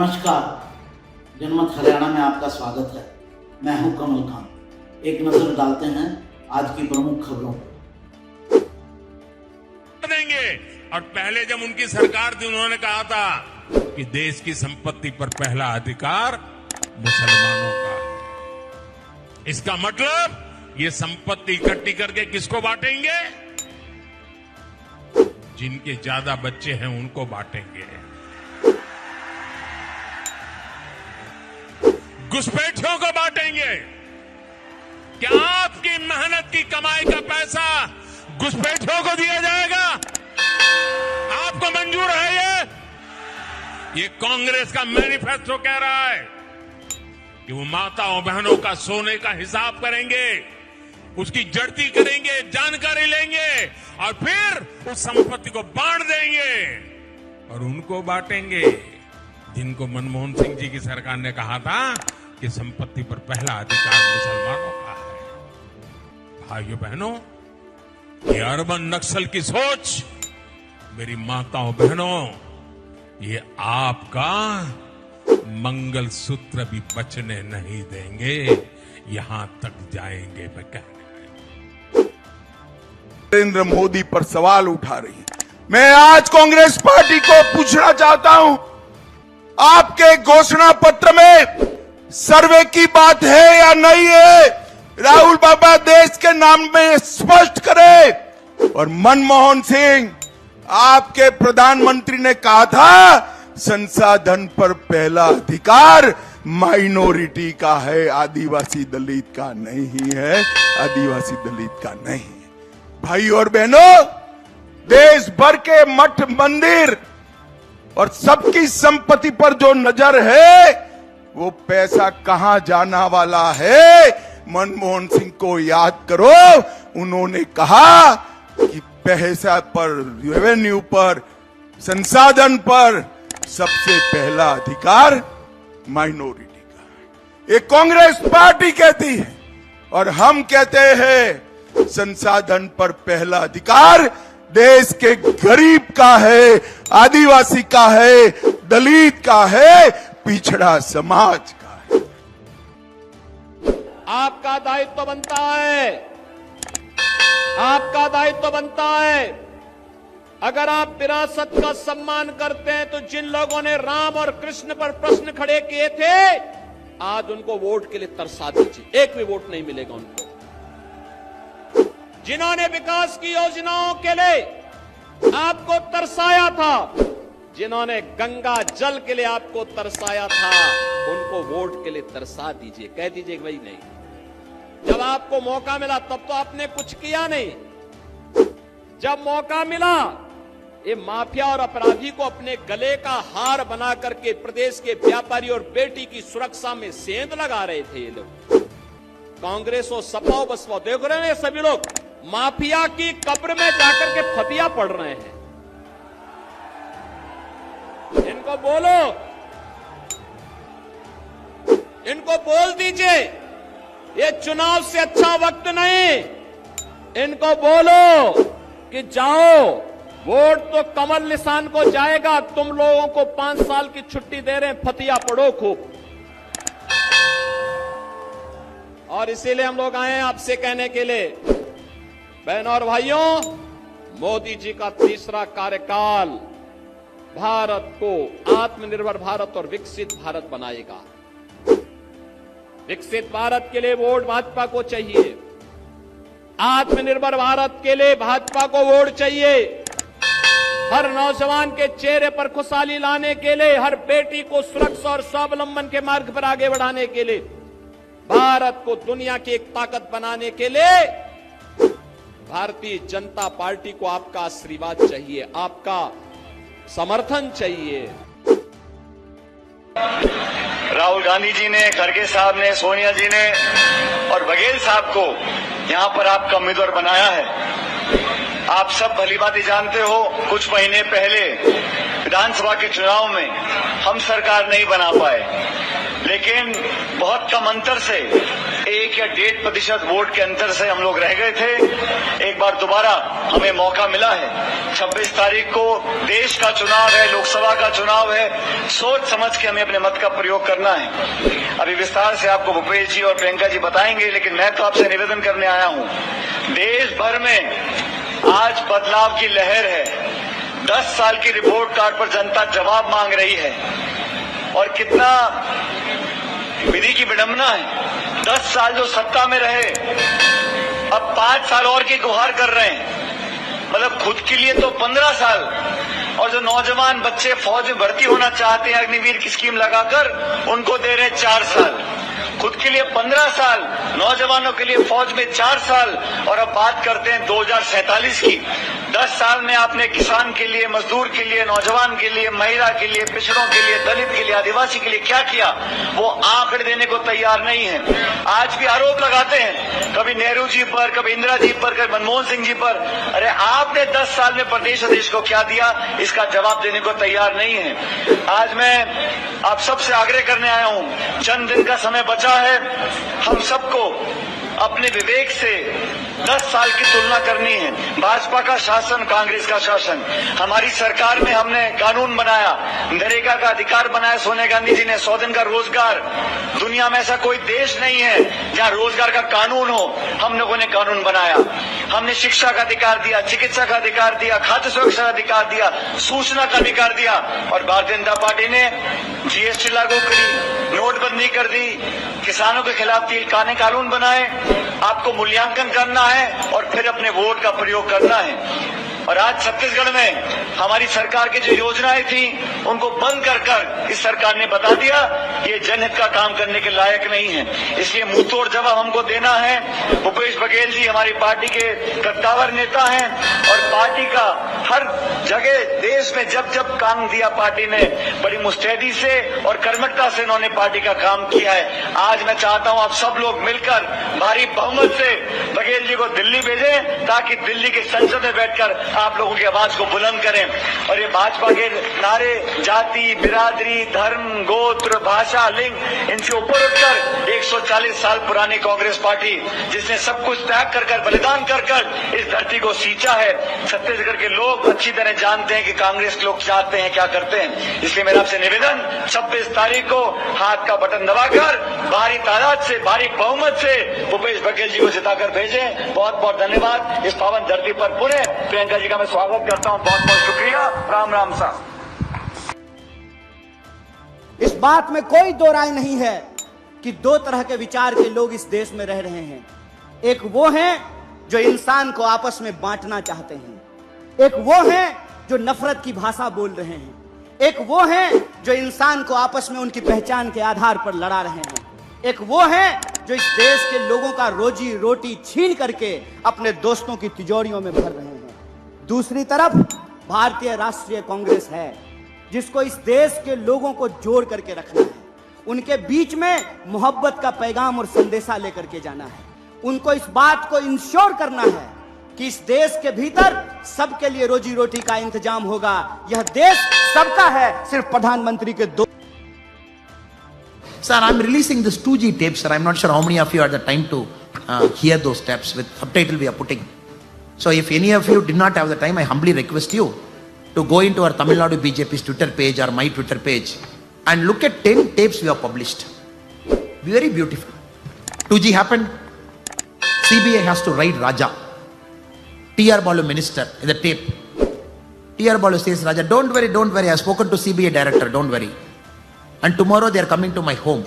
नमस्कार, जनमत हरियाणा में आपका स्वागत है। मैं हूं कमल खान। एक नजर डालते हैं आज की प्रमुख खबरों पर। देंगे। और पहले जब उनकी सरकार थी उन्होंने कहा था कि देश की संपत्ति पर पहला अधिकार मुसलमानों का है। इसका मतलब ये संपत्ति इकट्ठी करके किसको बांटेंगे? जिनके ज्यादा बच्चे हैं उनको बांटेंगे। घुसपैठियों को बांटेंगे। क्या आपकी मेहनत की कमाई का पैसा घुसपैठियों को दिया जाएगा? आपको मंजूर है? ये कांग्रेस का मैनिफेस्टो कह रहा है कि वो माताओं बहनों का सोने का हिसाब करेंगे, उसकी जड़ती करेंगे, जानकारी लेंगे और फिर उस संपत्ति को बांट देंगे और उनको बांटेंगे जिनको मनमोहन सिंह जी की सरकार ने कहा था कि संपत्ति पर पहला अधिकार मुसलमानों का है। भाइयों बहनों, ये अर्बन नक्सल की सोच, मेरी माताओं बहनों, ये आपका मंगलसूत्र भी बचने नहीं देंगे, यहां तक जाएंगे। मैं कहने नरेंद्र मोदी पर सवाल उठा रही है। मैं आज कांग्रेस पार्टी को पूछना चाहता हूं, आपके घोषणा पत्र में सर्वे की बात है या नहीं है? राहुल बाबा देश के नाम में स्पष्ट करे। और मनमोहन सिंह, आपके प्रधानमंत्री ने कहा था संसाधन पर पहला अधिकार माइनॉरिटी का है, आदिवासी दलित का नहीं है, आदिवासी दलित का नहीं है। भाई और बहनों, देश भर के मठ मंदिर और सबकी संपत्ति पर जो नजर है वो पैसा कहां जाना वाला है? मनमोहन सिंह को याद करो, उन्होंने कहा कि पैसा पर, रेवेन्यू पर, संसाधन पर सबसे पहला अधिकार माइनॉरिटी का है। ये कांग्रेस पार्टी कहती है और हम कहते हैं संसाधन पर पहला अधिकार देश के गरीब का है, आदिवासी का है, दलित का है, पिछड़ा समाज का है। आपका दायित्व बनता है, आपका दायित्व बनता है। अगर आप विरासत का सम्मान करते हैं तो जिन लोगों ने राम और कृष्ण पर प्रश्न खड़े किए थे, आज उनको वोट के लिए तरसा दीजिए। एक भी वोट नहीं मिलेगा उनको। जिन्होंने विकास की योजनाओं के लिए आपको तरसाया था, जिन्होंने गंगा जल के लिए आपको तरसाया था, उनको वोट के लिए तरसा दीजिए। कह दीजिए भाई नहीं, जब आपको मौका मिला तब तो आपने कुछ किया नहीं। जब मौका मिला, ये माफिया और अपराधी को अपने गले का हार बना करके प्रदेश के व्यापारी और बेटी की सुरक्षा में सेंध लगा रहे थे ये लोग। कांग्रेस और सपा बसपा, देख रहे हैं ये सभी लोग माफिया की कब्र में जाकर के फतिया पड़ रहे हैं। इनको बोलो, इनको बोल दीजिए ये चुनाव से अच्छा वक्त नहीं। इनको बोलो कि जाओ, वोट तो कमल निशान को जाएगा। तुम लोगों को 5 साल की छुट्टी दे रहे हैं, फतिया पड़ो खूब। और इसीलिए हम लोग आए हैं आपसे कहने के लिए, बहनों और भाइयों, मोदी जी का तीसरा कार्यकाल भारत को आत्मनिर्भर भारत और विकसित भारत बनाएगा। विकसित भारत के लिए वोट भाजपा को चाहिए। आत्मनिर्भर भारत के लिए भाजपा को वोट चाहिए। हर नौजवान के चेहरे पर खुशहाली लाने के लिए, हर बेटी को सुरक्षा और स्वावलंबन के मार्ग पर आगे बढ़ाने के लिए, भारत को दुनिया की एक ताकत बनाने के लिए भारतीय जनता पार्टी को आपका आशीर्वाद चाहिए, आपका समर्थन चाहिए। राहुल गांधी जी ने, खड़गे साहब ने, सोनिया जी ने और बघेल साहब को यहां पर आपका उम्मीदवार बनाया है। आप सब भलीभांति जानते हो, कुछ महीने पहले विधानसभा के चुनाव में हम सरकार नहीं बना पाए, लेकिन बहुत कम अंतर से 1 या 1.5% वोट के अंतर से हम लोग रह गए थे। एक बार दोबारा हमें मौका मिला है। 26 तारीख को देश का चुनाव है, लोकसभा का चुनाव है। सोच समझ के हमें अपने मत का प्रयोग करना है। अभी विस्तार से आपको भूपेश जी और प्रियंका जी बताएंगे, लेकिन मैं तो आपसे निवेदन करने आया हूं। देश भर में आज बदलाव की लहर है। 10 साल की रिपोर्ट कार्ड पर जनता जवाब मांग रही है। और कितना विधि की विडंबना है, 10 साल जो सत्ता में रहे, अब 5 साल और की गुहार कर रहे हैं। मतलब खुद के लिए तो 15 साल, और जो नौजवान बच्चे फौज में भर्ती होना चाहते हैं अग्निवीर की स्कीम लगाकर, उनको दे रहे 4 साल। खुद के लिए 15 साल, नौजवानों के लिए फौज में 4 साल, और अब बात करते हैं 2047 की। 10 साल में आपने किसान के लिए, मजदूर के लिए, नौजवान के लिए, महिला के लिए, पिछड़ों के लिए, दलित के लिए, आदिवासी के लिए क्या किया, वो आंकड़े देने को तैयार नहीं है। आज भी आरोप लगाते हैं, कभी नेहरू जी पर, कभी इंदिरा जी पर, कभी मनमोहन सिंह जी पर। अरे आपने 10 साल में प्रदेश और देश को क्या दिया, इसका जवाब देने को तैयार नहीं है। आज मैं आप सबसे आग्रह करने आया हूं, चंद दिन का समय बचा है। हम सबको अपने विवेक से 10 साल की तुलना करनी है। भाजपा का शासन, कांग्रेस का शासन। हमारी सरकार में हमने कानून बनाया, नरेगा का अधिकार बनाया सोनिया गांधी जी ने, 100 दिन का रोजगार। दुनिया में ऐसा कोई देश नहीं है जहां रोजगार का कानून हो। हम लोगों ने कानून बनाया। हमने शिक्षा का अधिकार दिया, चिकित्सा का अधिकार दिया, खाद्य सुरक्षा का अधिकार दिया, सूचना का अधिकार दिया। और भारतीय जनता पार्टी ने जीएसटी लागू करी, नोटबंदी कर दी, किसानों के खिलाफ तिल काने कानून बनाए। आपको मूल्यांकन करना है और फिर अपने वोट का प्रयोग करना है। और आज छत्तीसगढ़ में हमारी सरकार की जो योजनाएं थी, उनको बंद कर इस सरकार ने बता दिया ये जनहित का काम करने के लायक नहीं है। इसलिए मुंहतोड़ जवाब हमको देना है। भूपेश बघेल जी हमारी पार्टी के कद्दावर नेता हैं, और पार्टी का हर जगह देश में जब जब काम दिया पार्टी ने, बड़ी मुस्तैदी से और कर्मठता से उन्होंने पार्टी का काम किया है। आज मैं चाहता हूं आप सब लोग मिलकर भारी बहुमत से बघेल जी को दिल्ली भेजें, ताकि दिल्ली के संसद में बैठकर आप लोगों की आवाज को बुलंद करें। और ये भाजपा के नारे जाति, बिरादरी, धर्म, गोत्र, भाषा, लिंग, इनसे ऊपर उठकर 140 साल पुरानी कांग्रेस पार्टी, जिसने सब कुछ त्याग कर बलिदान कर इस धरती को सींचा है, छत्तीसगढ़ के लोग अच्छी तरह जानते हैं कि कांग्रेस के लोग चाहते हैं, क्या करते हैं। इसलिए मेरा आपसे निवेदन, 26 तारीख को हाथ का बटन दबाकर भारी तादाद से, भारी बहुमत से भूपेश बघेल जी को जिताकर भेजें। बहुत बहुत धन्यवाद। इस पावन धरती पर पुनः प्रियंका जी का मैं स्वागत करता हूं। बहुत बहुत शुक्रिया। राम राम साहब। इस बात में कोई दो राय नहीं है कि 2 तरह के विचार के लोग इस देश में रह रहे हैं। एक वो हैं जो इंसान को आपस में बांटना चाहते हैं, एक वो हैं जो नफरत की भाषा बोल रहे हैं, एक वो हैं जो इंसान को आपस में उनकी पहचान के आधार पर लड़ा रहे हैं, एक वो हैं जो इस देश के लोगों का रोजी रोटी छीन करके अपने दोस्तों की तिजोरियों में भर रहे हैं। दूसरी तरफ भारतीय राष्ट्रीय कांग्रेस है, जिसको इस देश के लोगों को जोड़ करके रखना है, उनके बीच में मोहब्बत का पैगाम और संदेशा लेकर के जाना है। उनको इस बात को इंश्योर करना है कि इस देश के भीतर सबके लिए रोजी रोटी का इंतजाम होगा। यह देश सबका है, सिर्फ प्रधानमंत्री के 2। Sir, I'm releasing this 2G tape, sir. I'm not sure how many of you had the time to hear those tapes with subtitle we are putting. So if any of you did not have the time, I humbly request you to go into our Tamil Nadu BJP's Twitter page or my Twitter page and look at 10 tapes we have published. Very beautiful. 2G happened. CBI has to write Raja. T.R. Balu minister in the tape. T.R. Balu says, Raja, don't worry, I have spoken to CBI director, don't worry. And tomorrow they are coming to my home.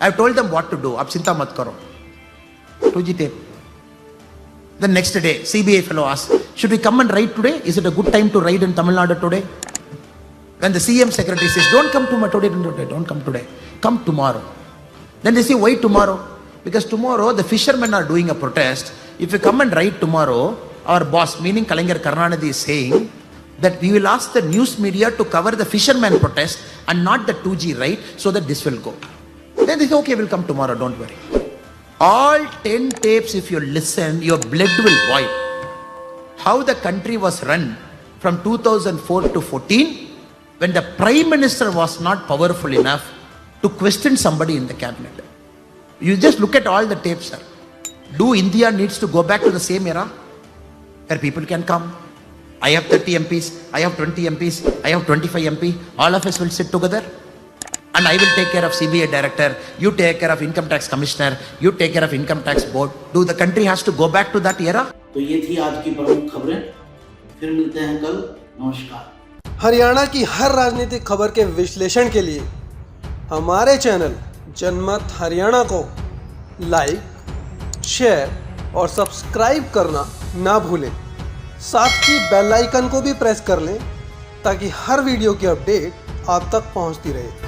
I have told them what to do. Ab chinta mat karo. 2G tape. The next day, CBI fellow asks, should we come and write today? Is it a good time to write in Tamil Nadu today? When the CM secretary says, don't come today, don't come today. Come tomorrow. Then they say, why tomorrow? Because tomorrow the fishermen are doing a protest. If you come and write tomorrow, our boss, meaning Kalaignar Karunanidhi, is saying that we will ask the news media to cover the fisherman protest and not the 2G right, so that this will go. Then they say, okay, we'll come tomorrow, don't worry. All 10 tapes, if you listen, your blood will boil. How the country was run from 2004 to 14, when the Prime Minister was not powerful enough, to question somebody in the cabinet. You just look at all the tapes, sir. Do India needs to go back to the same era where people can come? I have 30 MPs, I have 20 MPs, I have 25 MP. All of us will sit together and I will take care of CBI director, you take care of income tax commissioner, you take care of income tax board. Do the country has to go back to that era? तो ये थी आज की प्रमुख खबरें। फिर मिलते हैं कल। नमस्कार। हरियाणा की हर राजनीतिक खबर के विश्लेषण के लिए हमारे चैनल जनमत हरियाणा को लाइक, शेयर और सब्सक्राइब करना ना भूलें। साथ ही बेल आइकन को भी प्रेस कर लें ताकि हर वीडियो की अपडेट आप तक पहुंचती रहे।